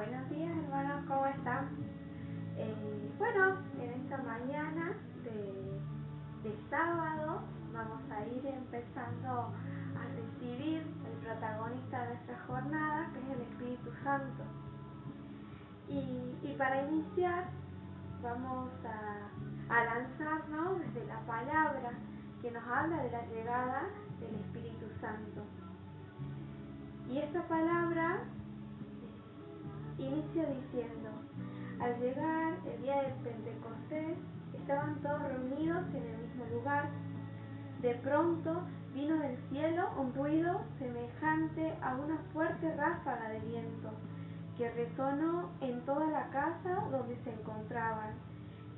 Buenos días, hermanos, ¿cómo están? Bueno, en esta mañana de sábado vamos a ir empezando a recibir el protagonista de nuestra jornada, que es el Espíritu Santo. Y para iniciar vamos a lanzarnos desde la palabra que nos habla de la llegada del Espíritu Santo. Y esta palabra inicia diciendo: al llegar el día de Pentecostés, estaban todos reunidos en el mismo lugar. De pronto vino del cielo un ruido semejante a una fuerte ráfaga de viento, que resonó en toda la casa donde se encontraban.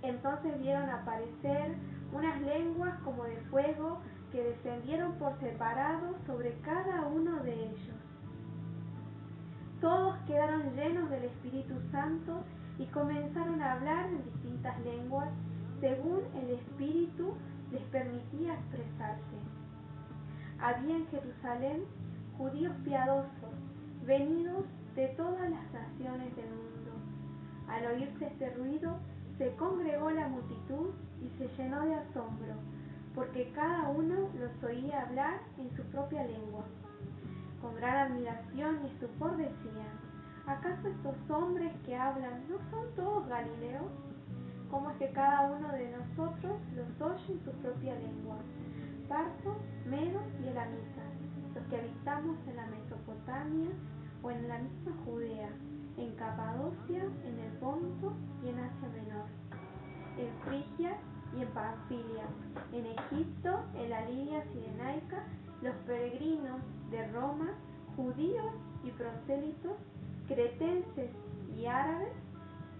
Entonces vieron aparecer unas lenguas como de fuego que descendieron por separado sobre cada uno de ellos. Todos quedaron llenos del Espíritu Santo y comenzaron a hablar en distintas lenguas, según el Espíritu les permitía expresarse. Había en Jerusalén judíos piadosos, venidos de todas las naciones del mundo. Al oírse este ruido, se congregó la multitud y se llenó de asombro, porque cada uno los oía hablar en su propia lengua. Con gran admiración y estupor decían: ¿acaso estos hombres que hablan no son todos galileos? ¿Cómo es que cada uno de nosotros los oye en su propia lengua? Partos, medos y elamitas, los que habitamos en la Mesopotamia o en la misma Judea, en Capadocia, en el Ponto y en Asia Menor, en Frigia y en Panfilia, en Egipto, en la Libia Cirenaica, los peregrinos de Roma, judíos y prosélitos, cretenses y árabes,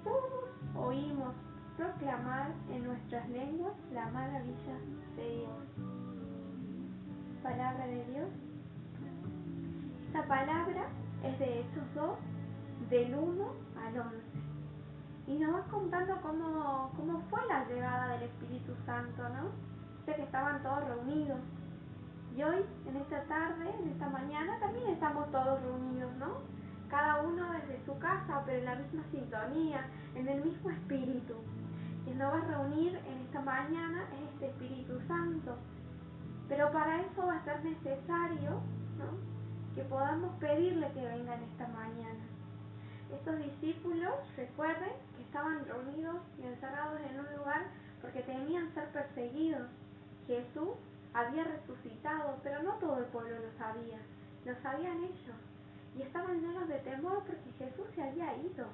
todos oímos proclamar en nuestras lenguas la maravilla de Dios. Palabra de Dios. Esta palabra es de Hechos 2, del 1 al 11. Y nos va contando cómo fue la llegada del Espíritu Santo, ¿no? Dice que estaban todos reunidos. Y hoy, en esta tarde, en esta mañana, también estamos todos reunidos, ¿no? Cada uno desde su casa, pero en la misma sintonía, en el mismo espíritu. Quien nos va a reunir en esta mañana es este Espíritu Santo. Pero para eso va a ser necesario, ¿no?, que podamos pedirle que venga en esta mañana. Estos discípulos, recuerden que estaban reunidos y encerrados en un lugar porque temían ser perseguidos. Jesús había resucitado, pero no todo el pueblo lo sabían ellos. Y estaban llenos de temor porque Jesús se había ido.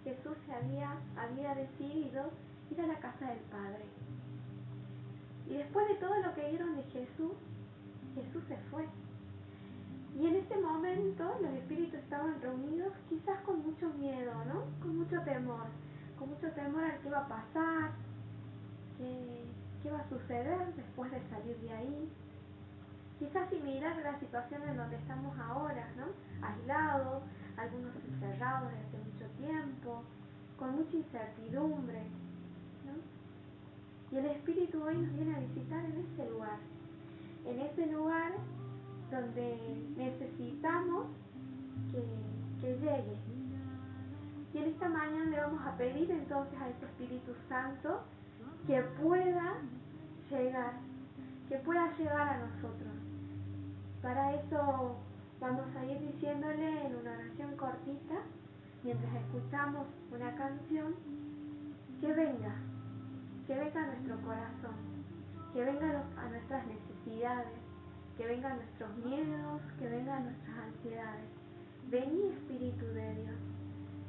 Jesús había decidido ir a la casa del Padre. Y después de todo lo que vieron de Jesús, Jesús se fue. Y en ese momento los espíritus estaban reunidos quizás con mucho miedo, ¿no? Con mucho temor al que iba a pasar, qué va a suceder después de salir de ahí. Quizás similar a la situación en donde estamos ahora, ¿no? Aislados, algunos encerrados desde hace mucho tiempo, con mucha incertidumbre, ¿no? Y el Espíritu hoy nos viene a visitar en ese lugar donde necesitamos que llegue. Y en esta mañana le vamos a pedir entonces a ese Espíritu Santo que pueda llegar a nosotros. Para eso vamos a ir diciéndole en una oración cortita, mientras escuchamos una canción, que venga a nuestro corazón, que venga a nuestras necesidades, que venga a nuestros miedos, que venga a nuestras ansiedades. Vení, Espíritu de Dios,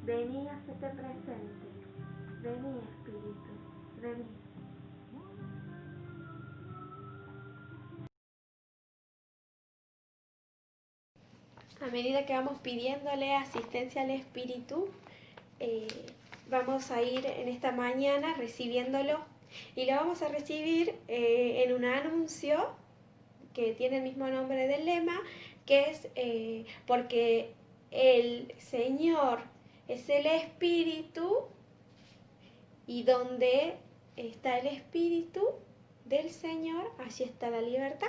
vení, hacete presente, vení, Espíritu, vení. A medida que vamos pidiéndole asistencia al Espíritu, vamos a ir en esta mañana recibiéndolo, y lo vamos a recibir en un anuncio que tiene el mismo nombre del lema, que es porque el Señor es el Espíritu, y donde está el Espíritu del Señor, allí está la libertad.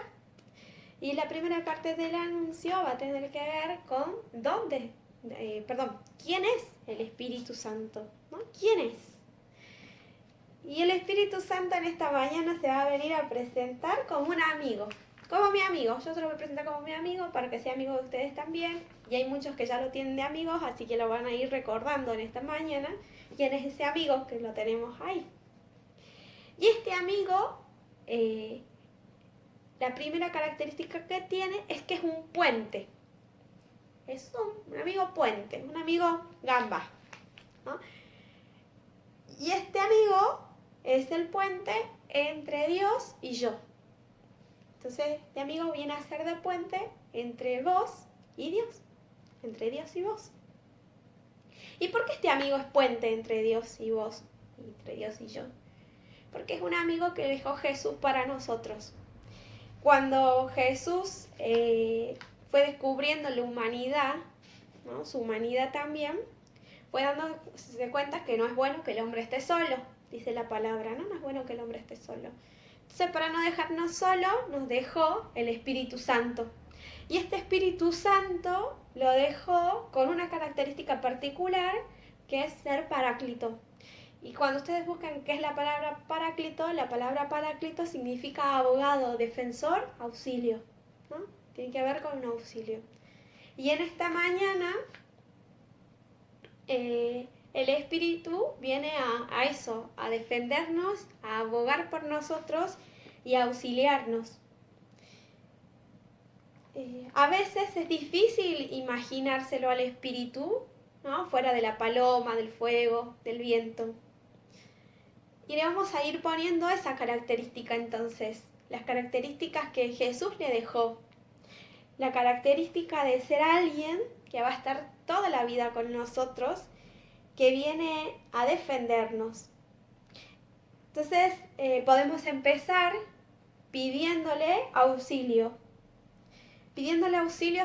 Y la primera parte del anuncio va a tener que ver con dónde ¿quién es el Espíritu Santo? ¿No? ¿Quién es? Y el Espíritu Santo en esta mañana se va a venir a presentar como un amigo, como mi amigo. Yo se lo voy a presentar como mi amigo para que sea amigo de ustedes también. Y hay muchos que ya lo tienen de amigos, así que lo van a ir recordando en esta mañana. ¿Quién es ese amigo? Que lo tenemos ahí. Y este amigo, la primera característica que tiene es que es un puente. Es un amigo puente, un amigo gamba, ¿no? Y este amigo es el puente entre Dios y yo. Entonces, este amigo viene a ser de puente entre vos y Dios, entre Dios y vos. ¿Y por qué este amigo es puente entre Dios y vos, entre Dios y yo? Porque es un amigo que dejó Jesús para nosotros. Cuando Jesús fue descubriendo la humanidad, ¿no? Su humanidad también, fue dándose cuenta que no es bueno que el hombre esté solo, dice la palabra, ¿no? No es bueno que el hombre esté solo. Entonces, para no dejarnos solo, nos dejó el Espíritu Santo. Y este Espíritu Santo lo dejó con una característica particular, que es ser paráclito. Y cuando ustedes buscan qué es la palabra paráclito significa abogado, defensor, auxilio, ¿no? Tiene que ver con un auxilio. Y en esta mañana el Espíritu viene a eso, a defendernos, a abogar por nosotros y a auxiliarnos. A veces es difícil imaginárselo al Espíritu, ¿no? Fuera de la paloma, del fuego, del viento. Y le vamos a ir poniendo esa característica entonces, las características que Jesús le dejó. La característica de ser alguien que va a estar toda la vida con nosotros, que viene a defendernos. Entonces podemos empezar pidiéndole auxilio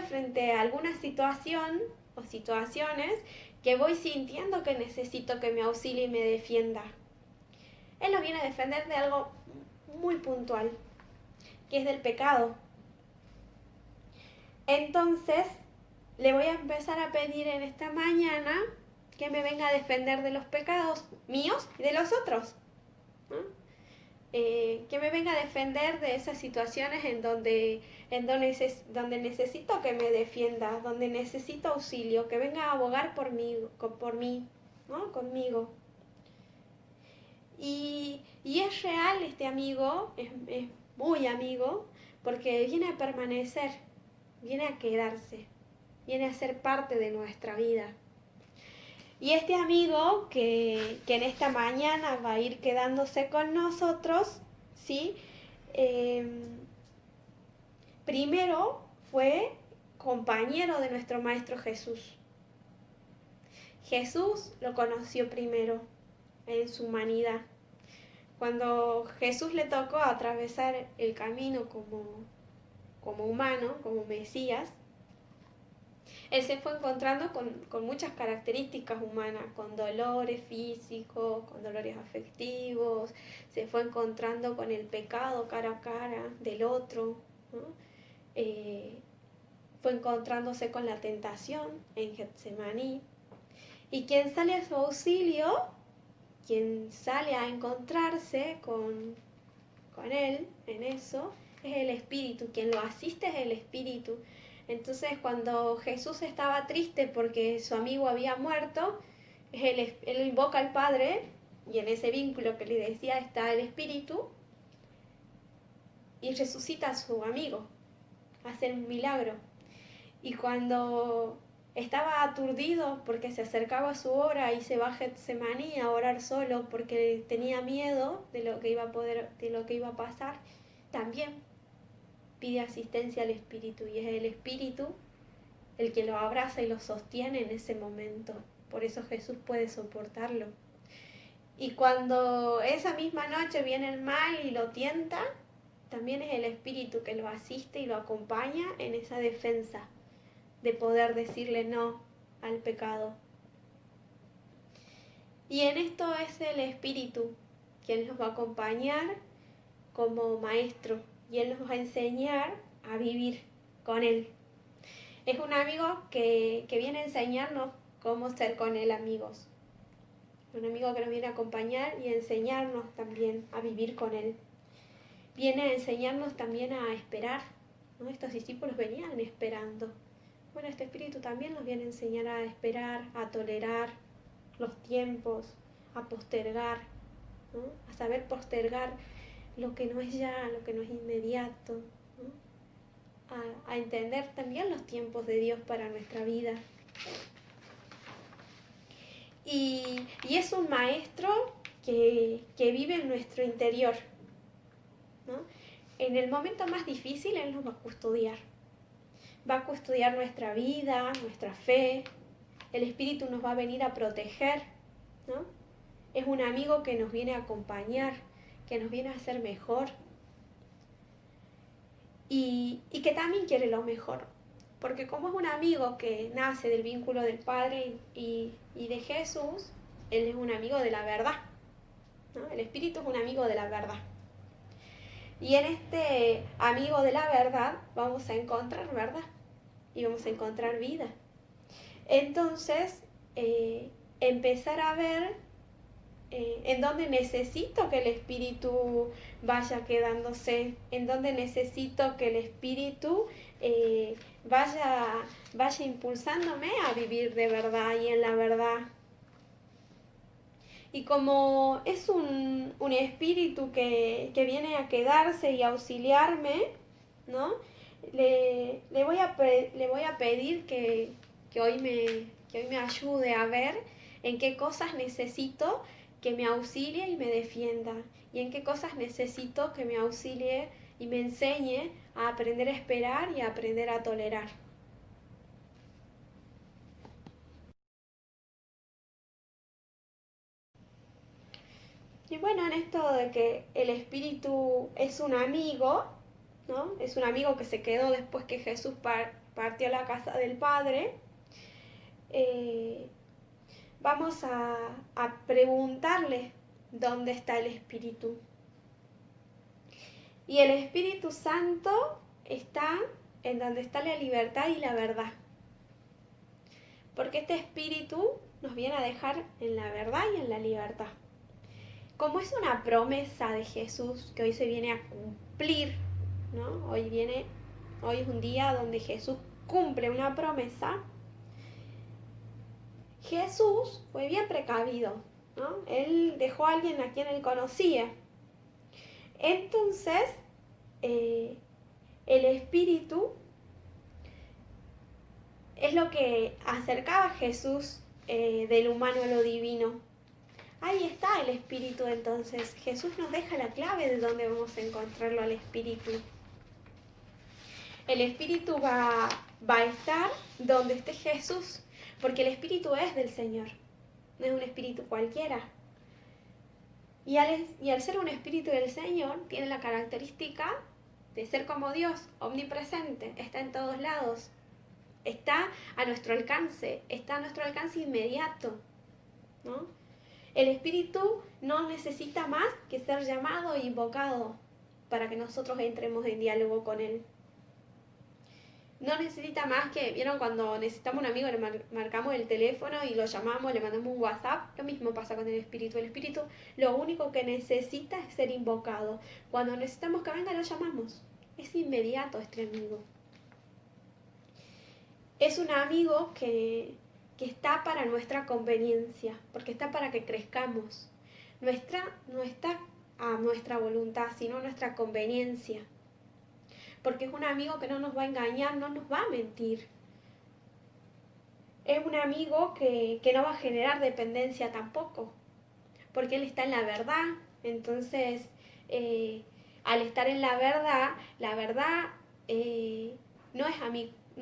frente a alguna situación o situaciones que voy sintiendo que necesito que me auxilie y me defienda. Él nos viene a defender de algo muy puntual, que es del pecado. Entonces, le voy a empezar a pedir en esta mañana que me venga a defender de los pecados míos y de los otros, ¿no? Que me venga a defender de esas situaciones en donde necesito que me defienda, donde necesito auxilio, que venga a abogar por mí, ¿no? Conmigo. Y es real este amigo, es muy amigo, porque viene a permanecer, viene a quedarse, viene a ser parte de nuestra vida. Y este amigo que en esta mañana va a ir quedándose con nosotros, ¿sí? Primero fue compañero de nuestro Maestro Jesús. Jesús lo conoció primero en su humanidad. Cuando Jesús le tocó atravesar el camino como humano, como Mesías, él se fue encontrando con muchas características humanas, con dolores físicos, con dolores afectivos, se fue encontrando con el pecado cara a cara del otro, ¿no? Fue encontrándose con la tentación en Getsemaní. Y quien sale a su auxilio, quien sale a encontrarse con él en eso, es el Espíritu, quien lo asiste es el Espíritu. Entonces, cuando Jesús estaba triste porque su amigo había muerto, él invoca al Padre, y en ese vínculo que le decía está el Espíritu, y resucita a su amigo, hace un milagro. Y cuando estaba aturdido porque se acercaba su hora y se va a Getsemaní a orar solo porque tenía miedo de lo que iba a pasar, también pide asistencia al Espíritu, y es el Espíritu el que lo abraza y lo sostiene en ese momento. Por eso Jesús puede soportarlo. Y cuando esa misma noche viene el mal y lo tienta, también es el Espíritu que lo asiste y lo acompaña en esa defensa de poder decirle no al pecado. Y en esto es el Espíritu quien nos va a acompañar como maestro, y Él nos va a enseñar a vivir con Él. Es un amigo que viene a enseñarnos cómo ser con él amigos. Un amigo que nos viene a acompañar y a enseñarnos también a vivir con él. Viene a enseñarnos también a esperar, ¿no? Estos discípulos venían esperando. Bueno, este Espíritu también nos viene a enseñar a esperar, a tolerar los tiempos, a postergar, ¿no? A saber postergar lo que no es ya, lo que no es inmediato, ¿no? A entender también los tiempos de Dios para nuestra vida. Y es un maestro que vive en nuestro interior, ¿no? En el momento más difícil Él nos va a custodiar. Va a custodiar nuestra vida, nuestra fe. El Espíritu nos va a venir a proteger, ¿no? Es un amigo que nos viene a acompañar, que nos viene a hacer mejor. Y que también quiere lo mejor. Porque como es un amigo que nace del vínculo del Padre y de Jesús, Él es un amigo de la verdad, ¿no? El Espíritu es un amigo de la verdad. Y en este amigo de la verdad vamos a encontrar verdad y vamos a encontrar vida. Entonces, empezar a ver en dónde necesito que el Espíritu vaya quedándose, en dónde necesito que el Espíritu vaya impulsándome a vivir de verdad y en la verdad. Y como es un espíritu que viene a quedarse y a auxiliarme, ¿no? Le voy a pedir que hoy me ayude a ver en qué cosas necesito que me auxilie y me defienda, y en qué cosas necesito que me auxilie y me enseñe a aprender a esperar y a aprender a tolerar. Y bueno, en esto de que el Espíritu es un amigo, ¿no? Es un amigo que se quedó después que Jesús partió a la casa del Padre. Vamos a preguntarle dónde está el Espíritu. Y el Espíritu Santo está en donde está la libertad y la verdad. Porque este Espíritu nos viene a dejar en la verdad y en la libertad. Como es una promesa de Jesús que hoy se viene a cumplir, ¿no? Hoy es un día donde Jesús cumple una promesa. Jesús fue bien precavido, ¿no? Él dejó a alguien a quien él conocía. Entonces, el Espíritu es lo que acercaba a Jesús del humano a lo divino. Ahí está el Espíritu entonces. Jesús nos deja la clave de dónde vamos a encontrarlo al Espíritu. El Espíritu va a estar donde esté Jesús, porque el Espíritu es del Señor, no es un espíritu cualquiera. Y al ser un espíritu del Señor, tiene la característica de ser como Dios, omnipresente, está en todos lados, está a nuestro alcance inmediato, ¿no? El Espíritu no necesita más que ser llamado e invocado para que nosotros entremos en diálogo con Él. No necesita más que, ¿vieron cuando necesitamos un amigo, le marcamos el teléfono y lo llamamos, le mandamos un WhatsApp? Lo mismo pasa con el Espíritu. El Espíritu lo único que necesita es ser invocado. Cuando necesitamos que venga, lo llamamos. Es inmediato este amigo. Es un amigo que está para nuestra conveniencia, porque está para que crezcamos. No está a nuestra voluntad, sino a nuestra conveniencia. Porque es un amigo que no nos va a engañar, no nos va a mentir. Es un amigo que no va a generar dependencia tampoco, porque él está en la verdad. Entonces, al estar en la verdad no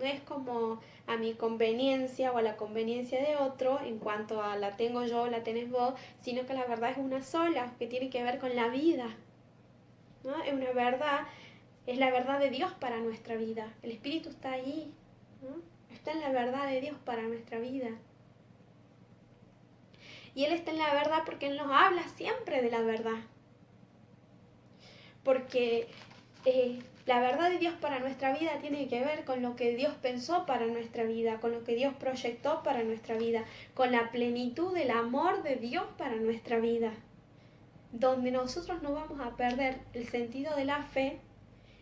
es como a mi conveniencia o a la conveniencia de otro en cuanto a la tengo yo, la tenés vos, sino que la verdad es una sola, que tiene que ver con la vida, ¿no? Es una verdad. Es la verdad de Dios para nuestra vida. El Espíritu está ahí, ¿no? Está en la verdad de Dios para nuestra vida. Y Él está en la verdad porque Él nos habla siempre de la verdad. Porque La verdad de Dios para nuestra vida tiene que ver con lo que Dios pensó para nuestra vida, con lo que Dios proyectó para nuestra vida, con la plenitud del amor de Dios para nuestra vida, donde nosotros no vamos a perder el sentido de la fe,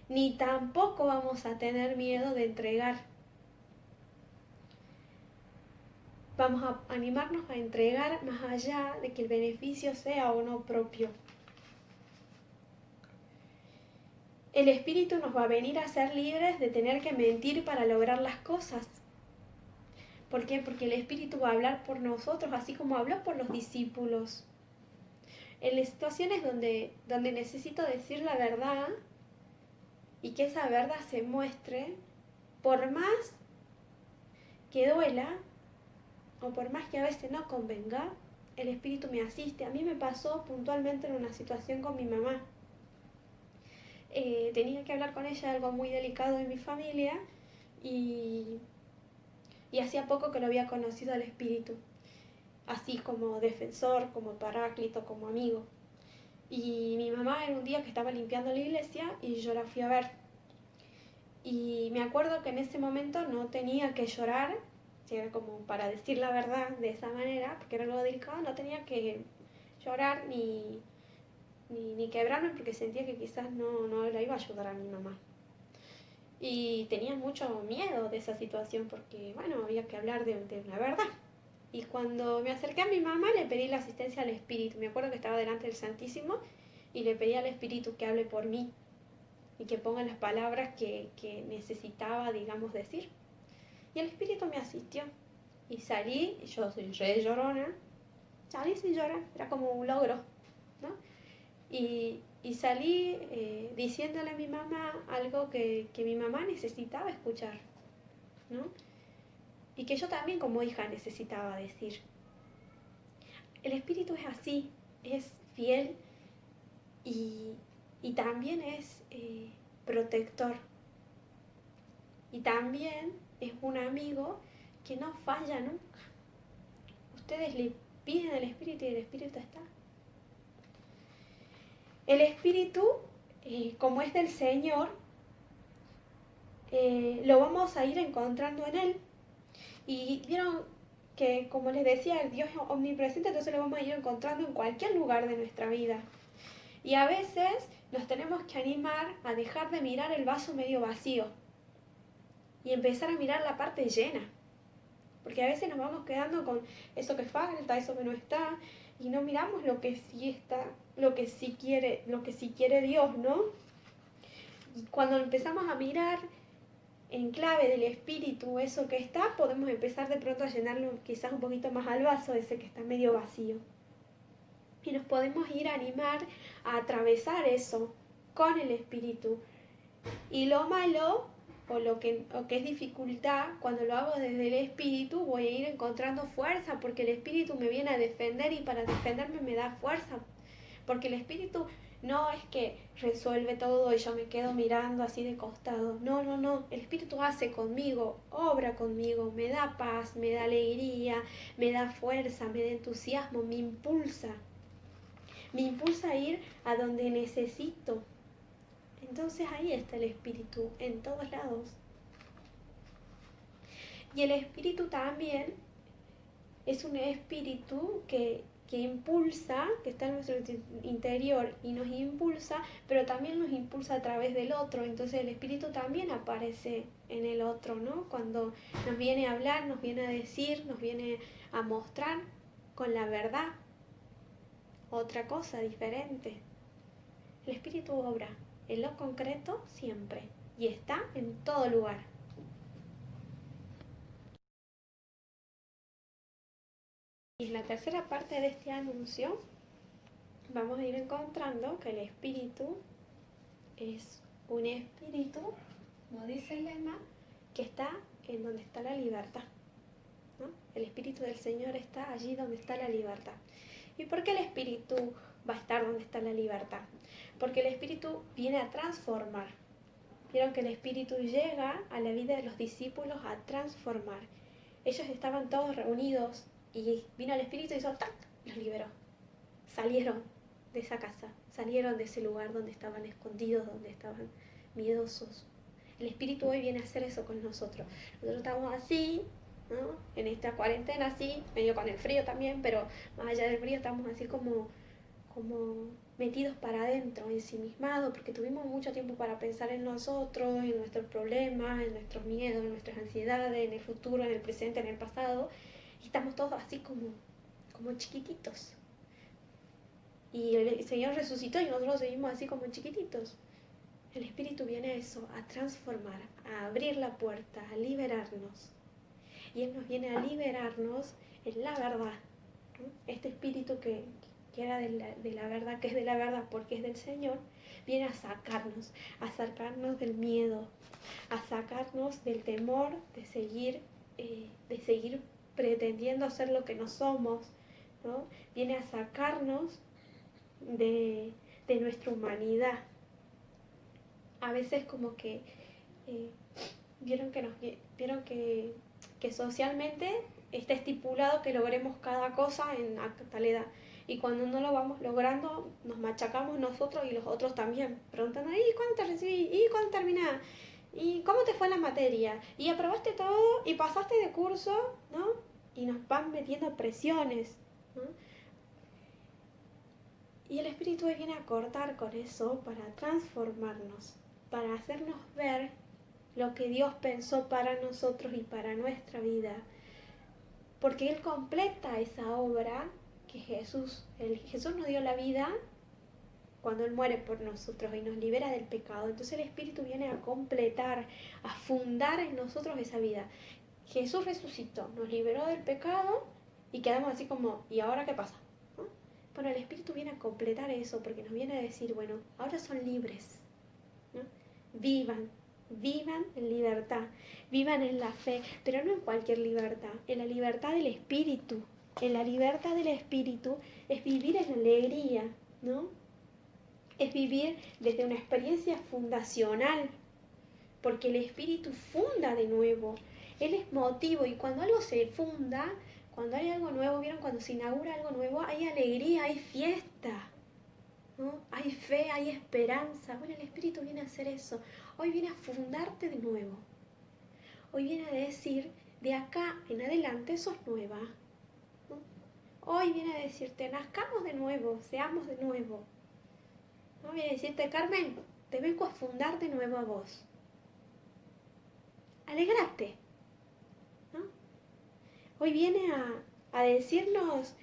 ni tampoco vamos a tener miedo de entregar. Vamos a animarnos a entregar más allá de que el beneficio sea o no propio. El Espíritu nos va a venir a ser libres de tener que mentir para lograr las cosas. ¿Por qué? Porque el Espíritu va a hablar por nosotros, así como habló por los discípulos. En las situaciones donde necesito decir la verdad y que esa verdad se muestre, por más que duela o por más que a veces no convenga, el Espíritu me asiste. A mí me pasó puntualmente en una situación con mi mamá. Tenía que hablar con ella de algo muy delicado de mi familia y hacía poco que lo había conocido al Espíritu, así como defensor, como paráclito, como amigo. Y mi mamá era un día que estaba limpiando la iglesia y yo la fui a ver. Y me acuerdo que en ese momento no tenía que llorar, era como para decir la verdad de esa manera, porque era algo delicado, no tenía que llorar ni quebrarme porque sentía que quizás no la iba a ayudar a mi mamá. Y tenía mucho miedo de esa situación porque, bueno, había que hablar de una verdad. Y cuando me acerqué a mi mamá le pedí la asistencia al Espíritu. Me acuerdo que estaba delante del Santísimo y le pedí al Espíritu que hable por mí y que ponga las palabras que necesitaba, digamos, decir. Y el Espíritu me asistió. Y salí, yo soy re llorona, salí sin llorar, era como un logro, ¿no? Y salí diciéndole a mi mamá algo que mi mamá necesitaba escuchar, ¿no? Y que yo también como hija necesitaba decir. El Espíritu es así, es fiel y también es protector. Y también es un amigo que no falla nunca. Ustedes le piden al Espíritu y el Espíritu está. El Espíritu, como es del Señor, lo vamos a ir encontrando en Él. Y vieron que, como les decía, el Dios es omnipresente, entonces lo vamos a ir encontrando en cualquier lugar de nuestra vida. Y a veces nos tenemos que animar a dejar de mirar el vaso medio vacío y empezar a mirar la parte llena. Porque a veces nos vamos quedando con eso que falta, eso que no está, y no miramos lo que sí está, lo que sí quiere Dios, ¿no? Y cuando empezamos a mirar en clave del Espíritu eso que está, podemos empezar de pronto a llenarlo quizás un poquito más al vaso, ese que está medio vacío. Y nos podemos ir a animar a atravesar eso con el Espíritu. Y lo malo, o lo que es dificultad, cuando lo hago desde el Espíritu, voy a ir encontrando fuerza, porque el Espíritu me viene a defender y para defenderme me da fuerza. Porque el Espíritu no es que resuelve todo y yo me quedo mirando así de costado. No. El Espíritu hace conmigo, obra conmigo, me da paz, me da alegría, me da fuerza, me da entusiasmo, me impulsa. Me impulsa a ir a donde necesito. Entonces ahí está el Espíritu, en todos lados. Y el Espíritu también es un Espíritu que impulsa, que está en nuestro interior y nos impulsa, pero también nos impulsa a través del otro. Entonces el Espíritu también aparece en el otro, ¿no? Cuando nos viene a hablar, nos viene a decir, nos viene a mostrar con la verdad otra cosa diferente. El Espíritu obra en lo concreto siempre y está en todo lugar. Y en la tercera parte de este anuncio vamos a ir encontrando que el Espíritu es un espíritu, como dice el lema, que está en donde está la libertad, ¿no? El Espíritu del Señor está allí donde está la libertad. ¿Y por qué el Espíritu va a estar donde está la libertad? Porque el Espíritu viene a transformar. Vieron que el Espíritu llega a la vida de los discípulos a transformar. Ellos estaban todos reunidos y vino el Espíritu y hizo ¡tac! Los liberó. Salieron de esa casa, salieron de ese lugar donde estaban escondidos, donde estaban miedosos. El Espíritu hoy viene a hacer eso con nosotros. Nosotros estamos así, ¿no? En esta cuarentena así, medio con el frío también, pero más allá del frío estamos así como metidos para adentro, ensimismados, porque tuvimos mucho tiempo para pensar en nosotros, en nuestros problemas, en nuestros miedos, en nuestras ansiedades, en el futuro, en el presente, en el pasado, y estamos todos así como chiquititos. Y el Señor resucitó y nosotros seguimos así como chiquititos. El Espíritu viene a eso, a transformar, a abrir la puerta, a liberarnos. Y Él nos viene a liberarnos en la verdad, ¿no? Este Espíritu que era de la verdad, que es de la verdad porque es del Señor, viene a sacarnos del miedo, a sacarnos del temor de seguir pretendiendo ser lo que no somos, ¿no? Viene a sacarnos de nuestra humanidad. A veces como que vieron que socialmente está estipulado que logremos cada cosa en tal edad. Y cuando no lo vamos logrando, nos machacamos nosotros y los otros también, preguntando, ¿y cuándo te recibí? ¿Y cuándo terminás? ¿Y cómo te fue en la materia? ¿Y aprobaste todo? ¿Y pasaste de curso? ¿No? Y nos van metiendo presiones, ¿no? Y el Espíritu viene a cortar con eso para transformarnos, para hacernos ver lo que Dios pensó para nosotros y para nuestra vida. Porque Él completa esa obra que Jesús nos dio la vida cuando Él muere por nosotros y nos libera del pecado. Entonces el Espíritu viene a completar, a fundar en nosotros esa vida. Jesús resucitó, nos liberó del pecado y quedamos así como, ¿y ahora qué pasa? ¿No? Bueno, el Espíritu viene a completar eso porque nos viene a decir, bueno, ahora son libres, ¿no? Vivan en libertad, vivan en la fe, pero no en cualquier libertad, en la libertad del Espíritu. En la libertad del Espíritu es vivir en alegría, ¿no? Es vivir desde una experiencia fundacional, porque el Espíritu funda de nuevo. Él es motivo, y cuando algo se funda, cuando hay algo nuevo, ¿vieron? Cuando se inaugura algo nuevo, hay alegría, hay fiesta, ¿no? Hay fe, hay esperanza. Bueno, el Espíritu viene a hacer eso. Hoy viene a fundarte de nuevo. Hoy viene a decir, de acá en adelante sos nueva, ¿no? Hoy viene a decirte, nazcamos de nuevo, seamos de nuevo, ¿no? Viene a decirte, Carmen, te vengo a fundar de nuevo a vos. Alegrate, ¿no? Hoy viene a decirnos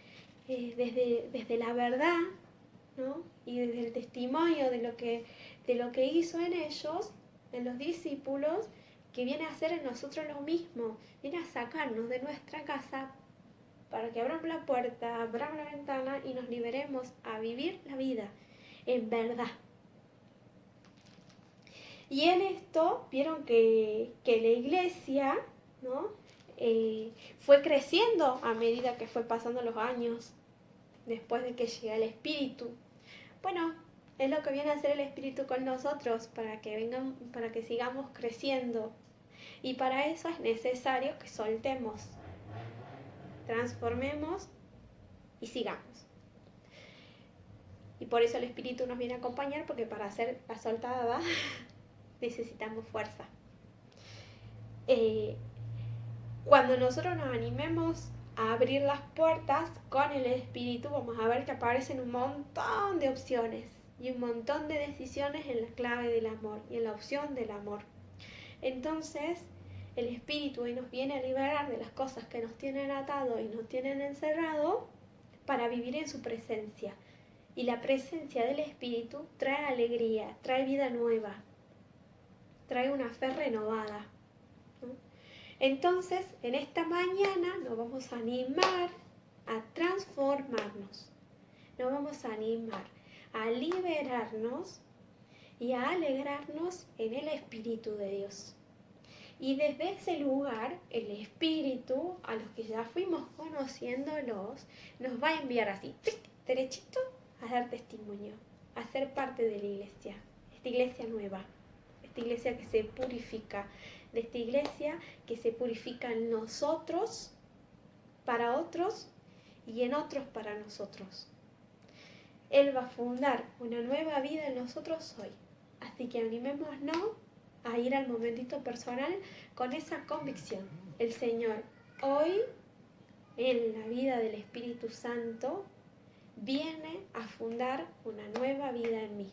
desde la verdad, ¿no? Y desde el testimonio de lo que hizo en ellos, en los discípulos, que viene a hacer en nosotros lo mismo, viene a sacarnos de nuestra casa para que abramos la puerta, abramos la ventana y nos liberemos a vivir la vida en verdad. Y en esto vieron que la iglesia, ¿no? Fue creciendo a medida que fue pasando los años, después de que llega el Espíritu. Bueno, es lo que viene a hacer el Espíritu con nosotros, para que sigamos creciendo. Y para eso es necesario que soltemos, transformemos y sigamos. Y por eso el Espíritu nos viene a acompañar, porque para hacer la soltada necesitamos fuerza. Cuando nosotros nos animemos a abrir las puertas con el Espíritu, vamos a ver que aparecen un montón de opciones y un montón de decisiones en la clave del amor y en la opción del amor. Entonces, el Espíritu hoy nos viene a liberar de las cosas que nos tienen atado y nos tienen encerrado para vivir en su presencia. Y la presencia del Espíritu trae alegría, trae vida nueva, trae una fe renovada, ¿no? Entonces, en esta mañana nos vamos a animar a transformarnos, nos vamos a animar a liberarnos y a alegrarnos en el Espíritu de Dios. Y desde ese lugar, el Espíritu, a los que ya fuimos conociéndolos, nos va a enviar así, derechito, a dar testimonio, a ser parte de la iglesia, esta iglesia nueva, esta iglesia que se purifica, de esta iglesia que se purifica en nosotros, para otros, y en otros para nosotros. Él va a fundar una nueva vida en nosotros hoy, Así que animémonos a ir al momentito personal con esa convicción. El Señor hoy, en la vida del Espíritu Santo, viene a fundar una nueva vida en mí.